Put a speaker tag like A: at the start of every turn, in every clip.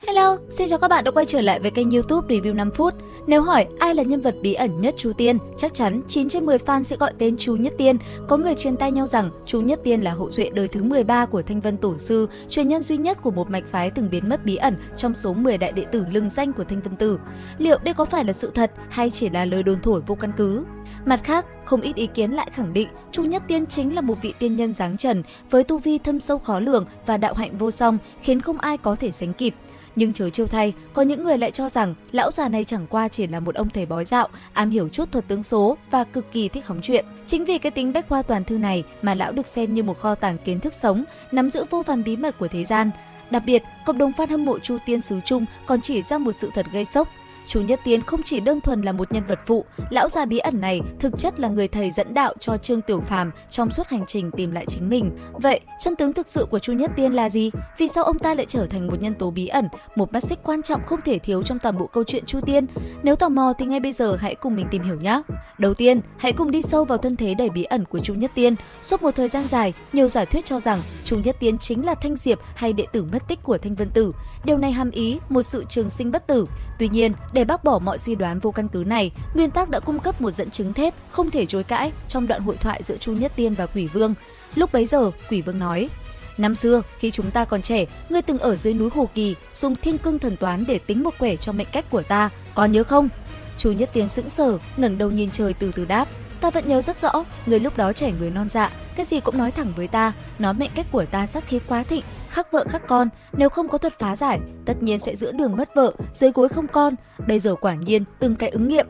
A: Hello, xin chào các bạn đã quay trở lại với kênh YouTube Review 5 phút. Nếu hỏi ai là nhân vật bí ẩn nhất Chu Tiên, chắc chắn 9 trên 10 fan sẽ gọi tên Chu Nhất Tiên. Có người truyền tai nhau rằng Chu Nhất Tiên là hậu duệ đời thứ 13 của Thanh Vân Tổ Sư, truyền nhân duy nhất của một mạch phái từng biến mất bí ẩn trong số 10 đại đệ tử lừng danh của Thanh Vân Tử. Liệu đây có phải là sự thật hay chỉ là lời đồn thổi vô căn cứ? Mặt khác, không ít ý kiến lại khẳng định Chu Nhất Tiên chính là một vị tiên nhân dáng trần với tu vi thâm sâu khó lường và đạo hạnh vô song, khiến không ai có thể sánh kịp. Nhưng chớ trêu thay, có những người lại cho rằng lão già này chẳng qua chỉ là một ông thầy bói dạo, am hiểu chút thuật tướng số và cực kỳ thích hóng chuyện. Chính vì cái tính bách khoa toàn thư này mà lão được xem như một kho tàng kiến thức sống, nắm giữ vô vàn bí mật của thế gian. Đặc biệt, cộng đồng fan hâm mộ Chu Tiên xứ Trung còn chỉ ra một sự thật gây sốc. Chu Nhất Tiên không chỉ đơn thuần là một nhân vật phụ, lão già bí ẩn này thực chất là người thầy dẫn đạo cho Trương Tiểu Phàm trong suốt hành trình tìm lại chính mình. Vậy, chân tướng thực sự của Chu Nhất Tiên là gì? Vì sao ông ta lại trở thành một nhân tố bí ẩn, một mắt xích quan trọng không thể thiếu trong toàn bộ câu chuyện Chu Tiên? Nếu tò mò thì ngay bây giờ hãy cùng mình tìm hiểu nhé! Đầu tiên, hãy cùng đi sâu vào thân thế đầy bí ẩn của Chu Nhất Tiên. Suốt một thời gian dài, nhiều giả thuyết cho rằng Chu Nhất Tiên chính là Thanh Diệp hay đệ tử mất tích của Thanh Vân Tử. Điều này hàm ý một sự trường sinh bất tử. Tuy nhiên, để bác bỏ mọi suy đoán vô căn cứ này, Nguyên Tác đã cung cấp một dẫn chứng thép không thể chối cãi trong đoạn hội thoại giữa Chu Nhất Tiên và Quỷ Vương. Lúc bấy giờ, Quỷ Vương nói: "Năm xưa, khi chúng ta còn trẻ, ngươi từng ở dưới núi Hồ Kỳ dùng thiên cương thần toán để tính một quẻ cho mệnh cách của ta, còn nhớ không?" Chu Nhất Tiên sững sờ, ngẩng đầu nhìn trời từ từ đáp: "Ta vẫn nhớ rất rõ, người lúc đó trẻ người non dạ, cái gì cũng nói thẳng với ta, nói mệnh cách của ta sát khí quá thịnh, khắc vợ khắc con, nếu không có thuật phá giải, tất nhiên sẽ giữa đường mất vợ, dưới gối không con. Bây giờ quả nhiên từng cái ứng nghiệm."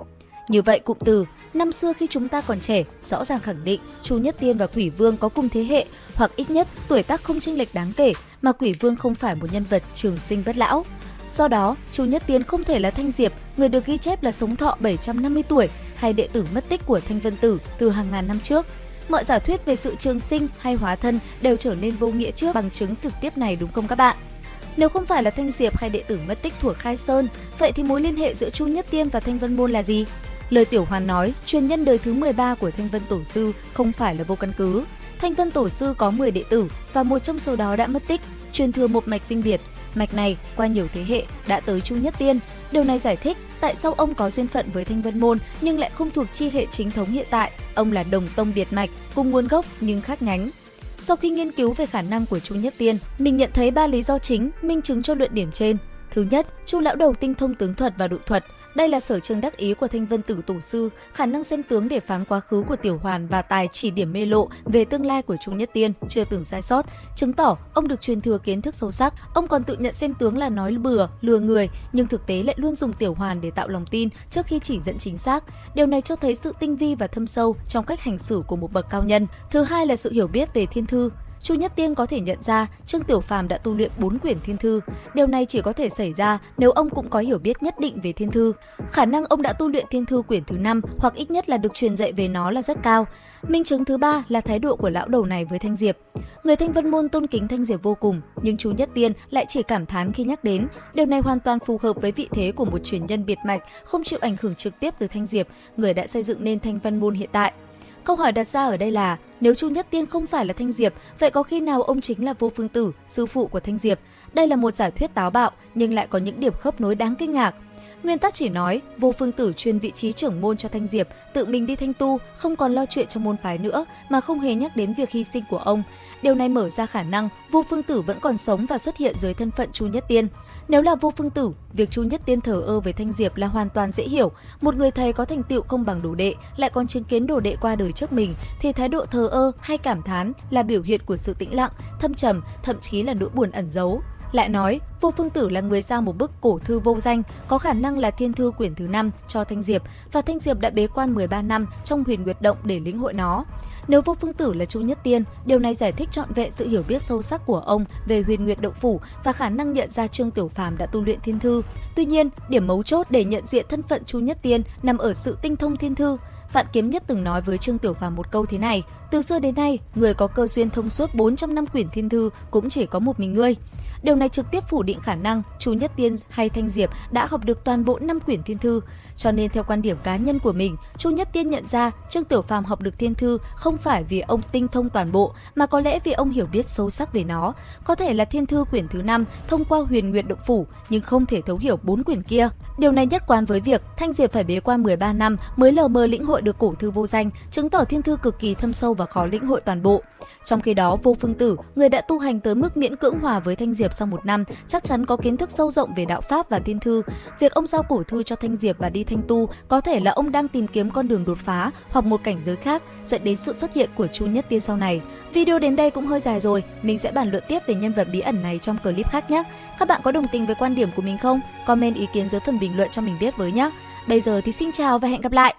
A: Như vậy cụm từ "năm xưa khi chúng ta còn trẻ" rõ ràng khẳng định Chu Nhất Tiên và Quỷ Vương có cùng thế hệ, hoặc ít nhất tuổi tác không chênh lệch đáng kể, mà Quỷ Vương không phải một nhân vật trường sinh bất lão. Do đó, Chu Nhất Tiên không thể là Thanh Diệp, người được ghi chép là sống thọ 750 tuổi, hay đệ tử mất tích của Thanh Vân Tử từ hàng ngàn năm trước. Mọi giả thuyết về sự trường sinh hay hóa thân đều trở nên vô nghĩa trước bằng chứng trực tiếp này, đúng không các bạn? Nếu không phải là Thanh Diệp hay đệ tử mất tích thuở Khai Sơn, vậy thì mối liên hệ giữa Chu Nhất Tiên và Thanh Vân Môn là gì? Lời Tiểu Hoàn nói, truyền nhân đời thứ 13 của Thanh Vân Tổ Sư không phải là vô căn cứ. Thanh Vân Tổ Sư có 10 đệ tử và một trong số đó đã mất tích, truyền thừa một mạch sinh biệt. Mạch này qua nhiều thế hệ đã tới Chu Nhất Tiên. Điều này giải thích tại sao ông có duyên phận với Thanh Vân Môn nhưng lại không thuộc chi hệ chính thống hiện tại. Ông là đồng tông biệt mạch, cùng nguồn gốc nhưng khác nhánh. Sau khi nghiên cứu về khả năng của Chu Nhất Tiên, mình nhận thấy 3 lý do chính minh chứng cho luận điểm trên. Thứ nhất, Chu lão đầu tinh thông tướng thuật và độ thuật. Đây là sở trường đắc ý của Thanh Vân Tử Tổ Sư, khả năng xem tướng để phán quá khứ của Tiểu Hoàn và tài chỉ điểm mê lộ về tương lai của Chu Nhất Tiên chưa từng sai sót, chứng tỏ ông được truyền thừa kiến thức sâu sắc. Ông còn tự nhận xem tướng là nói bừa, lừa người, nhưng thực tế lại luôn dùng Tiểu Hoàn để tạo lòng tin trước khi chỉ dẫn chính xác. Điều này cho thấy sự tinh vi và thâm sâu trong cách hành xử của một bậc cao nhân. Thứ hai là sự hiểu biết về thiên thư. Chu Nhất Tiên có thể nhận ra Trương Tiểu Phàm đã tu luyện 4 quyển thiên thư. Điều này chỉ có thể xảy ra nếu ông cũng có hiểu biết nhất định về thiên thư. Khả năng ông đã tu luyện thiên thư quyển thứ 5 hoặc ít nhất là được truyền dạy về nó là rất cao. Minh chứng thứ ba là thái độ của lão đầu này với Thanh Diệp. Người Thanh Vân Môn tôn kính Thanh Diệp vô cùng, nhưng Chu Nhất Tiên lại chỉ cảm thán khi nhắc đến. Điều này hoàn toàn phù hợp với vị thế của một truyền nhân biệt mạch, không chịu ảnh hưởng trực tiếp từ Thanh Diệp, người đã xây dựng nên Thanh Vân Môn hiện tại. Câu hỏi đặt ra ở đây là, nếu Chu Nhất Tiên không phải là Thanh Diệp, vậy có khi nào ông chính là Vô Phương Tử, sư phụ của Thanh Diệp? Đây là một giả thuyết táo bạo, nhưng lại có những điểm khớp nối đáng kinh ngạc. Nguyên Tắc chỉ nói, Vô Phương Tử truyền vị trí trưởng môn cho Thanh Diệp, tự mình đi thanh tu, không còn lo chuyện trong môn phái nữa, mà không hề nhắc đến việc hy sinh của ông. Điều này mở ra khả năng Vô Phương Tử vẫn còn sống và xuất hiện dưới thân phận Chu Nhất Tiên. Nếu là Vô Phương Tử, việc Chu Nhất Tiên thờ ơ với Thanh Diệp là hoàn toàn dễ hiểu. Một người thầy có thành tựu không bằng đồ đệ, lại còn chứng kiến đồ đệ qua đời trước mình, thì thái độ thờ ơ hay cảm thán là biểu hiện của sự tĩnh lặng, thâm trầm, thậm chí là nỗi buồn ẩn giấu. Lại nói, Vô Phương Tử là người giao một bức cổ thư vô danh, có khả năng là thiên thư quyển thứ 5 cho Thanh Diệp, và Thanh Diệp đã bế quan 13 năm trong Huyền Nguyệt Động để lĩnh hội nó. Nếu Vô Phương Tử là Chu Nhất Tiên, điều này giải thích trọn vẹn sự hiểu biết sâu sắc của ông về Huyền Nguyệt Động Phủ và khả năng nhận ra Trương Tiểu Phàm đã tu luyện thiên thư. Tuy nhiên, điểm mấu chốt để nhận diện thân phận Chu Nhất Tiên nằm ở sự tinh thông thiên thư. Vạn Kiếm Nhất từng nói với Trương Tiểu Phàm một câu thế này: Từ xưa đến nay, người có cơ duyên thông suốt 400 năm quyển thiên thư cũng chỉ có một mình ngươi. Điều này trực tiếp phủ định khả năng Chu Nhất Tiên hay Thanh Diệp đã học được toàn bộ 5 quyển thiên thư. Cho nên theo quan điểm cá nhân của mình, Chu Nhất Tiên nhận ra Trương Tiểu Phàm học được thiên thư không phải vì ông tinh thông toàn bộ, mà có lẽ vì ông hiểu biết sâu sắc về nó. Có thể là thiên thư quyển thứ 5 thông qua Huyền Nguyệt Động Phủ, nhưng không thể thấu hiểu 4 quyển kia. Điều này nhất quán với việc Thanh Diệp phải bế quan 13 năm mới lờ mờ lĩnh hội được cổ thư vô danh, chứng tỏ thiên thư cực kỳ thâm sâu và khó lĩnh hội toàn bộ. Trong khi đó, Vô Phương Tử, người đã tu hành tới mức miễn cưỡng hòa với Thanh Diệp sau 1 năm, chắc chắn có kiến thức sâu rộng về đạo pháp và thiên thư. Việc ông giao cổ thư cho Thanh Diệp và đi thanh tu có thể là ông đang tìm kiếm con đường đột phá hoặc một cảnh giới khác, dẫn đến sự xuất hiện của Chu Nhất Tiên sau này. Video đến đây cũng hơi dài rồi, mình sẽ bàn luận tiếp về nhân vật bí ẩn này trong clip khác nhé. Các bạn có đồng tình với quan điểm của mình không? Comment ý kiến dưới phần bình luận cho mình biết với nhé. Bây giờ thì xin chào và hẹn gặp lại!